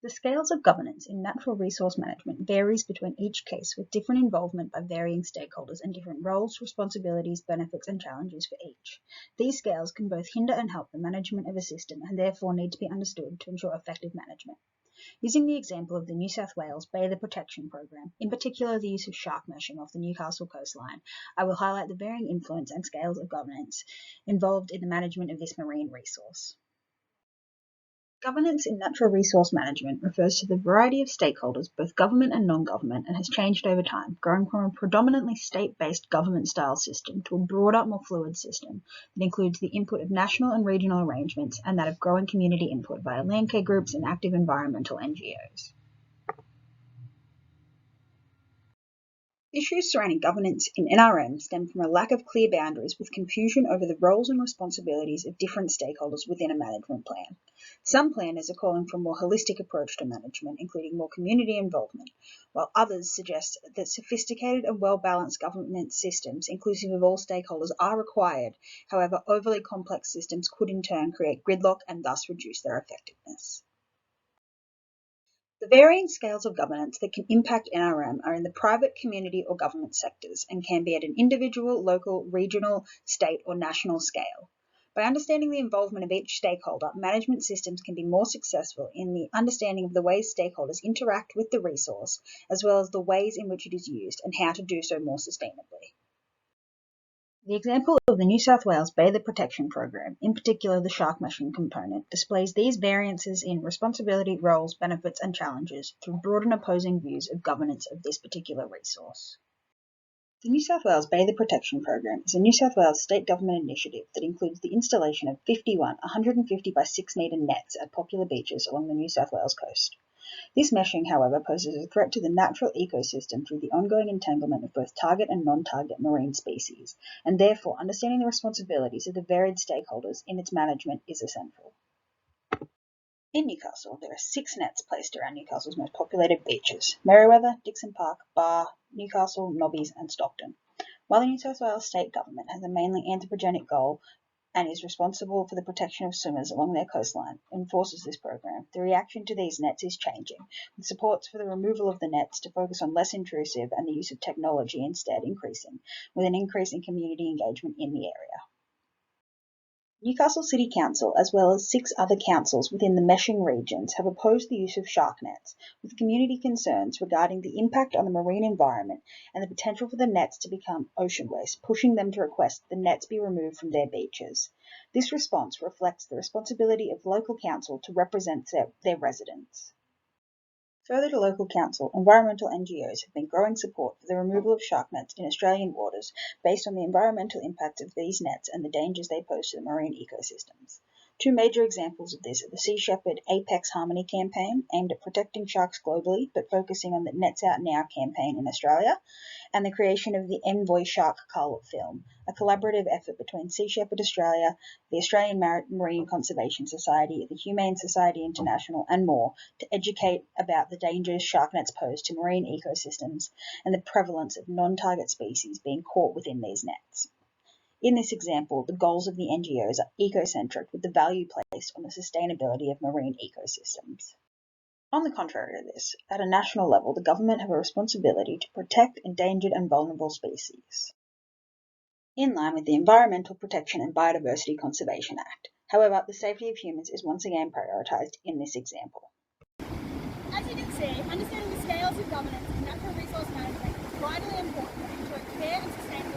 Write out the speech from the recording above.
The scales of governance in natural resource management varies between each case with different involvement by varying stakeholders and different roles, responsibilities, benefits and challenges for each. These scales can both hinder and help the management of a system and therefore need to be understood to ensure effective management. Using the example of the New South Wales Bather Protection Program, in particular the use of shark meshing off the Newcastle coastline, I will highlight the varying influence and scales of governance involved in the management of this marine resource. Governance in natural resource management refers to the variety of stakeholders, both government and non-government, and has changed over time, growing from a predominantly state-based government-style system to a broader, more fluid system that includes the input of national and regional arrangements and that of growing community input via landcare groups and active environmental NGOs. Issues surrounding governance in NRM stem from a lack of clear boundaries with confusion over the roles and responsibilities of different stakeholders within a management plan. Some planners are calling for a more holistic approach to management, including more community involvement, while others suggest that sophisticated and well-balanced governance systems, inclusive of all stakeholders, are required. However, overly complex systems could in turn create gridlock and thus reduce their effectiveness. The varying scales of governance that can impact NRM are in the private, community or government sectors and can be at an individual, local, regional, state or national scale. By understanding the involvement of each stakeholder, management systems can be more successful in the understanding of the ways stakeholders interact with the resource, as well as the ways in which it is used and how to do so more sustainably. The example of the New South Wales Bather Protection Program, in particular the shark meshing component, displays these variances in responsibility, roles, benefits and challenges through broad and opposing views of governance of this particular resource. The New South Wales Bather Protection Program is a New South Wales state government initiative that includes the installation of 51 150 by 6 metre nets at popular beaches along the New South Wales coast. This meshing, however, poses a threat to the natural ecosystem through the ongoing entanglement of both target and non-target marine species, and therefore understanding the responsibilities of the varied stakeholders in its management is essential. In Newcastle, there are 6 nets placed around Newcastle's most populated beaches: Merewether, Dixon Park, Bar, Newcastle, Nobbies and Stockton. While the New South Wales state government has a mainly anthropogenic goal and is responsible for the protection of swimmers along their coastline, enforces this program, the reaction to these nets is changing, with supports for the removal of the nets to focus on less intrusive and the use of technology instead increasing, with an increase in community engagement in the area. Newcastle City Council, as well as 6 other councils within the meshing regions, have opposed the use of shark nets, with community concerns regarding the impact on the marine environment and the potential for the nets to become ocean waste, pushing them to request the nets be removed from their beaches. This response reflects the responsibility of local council to represent their residents. Further to local council, environmental NGOs have been growing support for the removal of shark nets in Australian waters based on the environmental impacts of these nets and the dangers they pose to the marine ecosystems. 2 major examples of this are the Sea Shepherd Apex Harmony campaign, aimed at protecting sharks globally but focusing on the Nets Out Now campaign in Australia, and the creation of the Envoy Shark Cull film, a collaborative effort between Sea Shepherd Australia, the Australian Marine Conservation Society, the Humane Society International and more, to educate about the dangers shark nets pose to marine ecosystems and the prevalence of non-target species being caught within these nets. In this example, the goals of the NGOs are ecocentric, with the value placed on the sustainability of marine ecosystems. On the contrary to this, at a national level, the government have a responsibility to protect endangered and vulnerable species, in line with the Environmental Protection and Biodiversity Conservation Act. However, the safety of humans is once again prioritised in this example. As you can see, understanding the scales of governance in natural resource management is vitally important to ensure fair and sustainable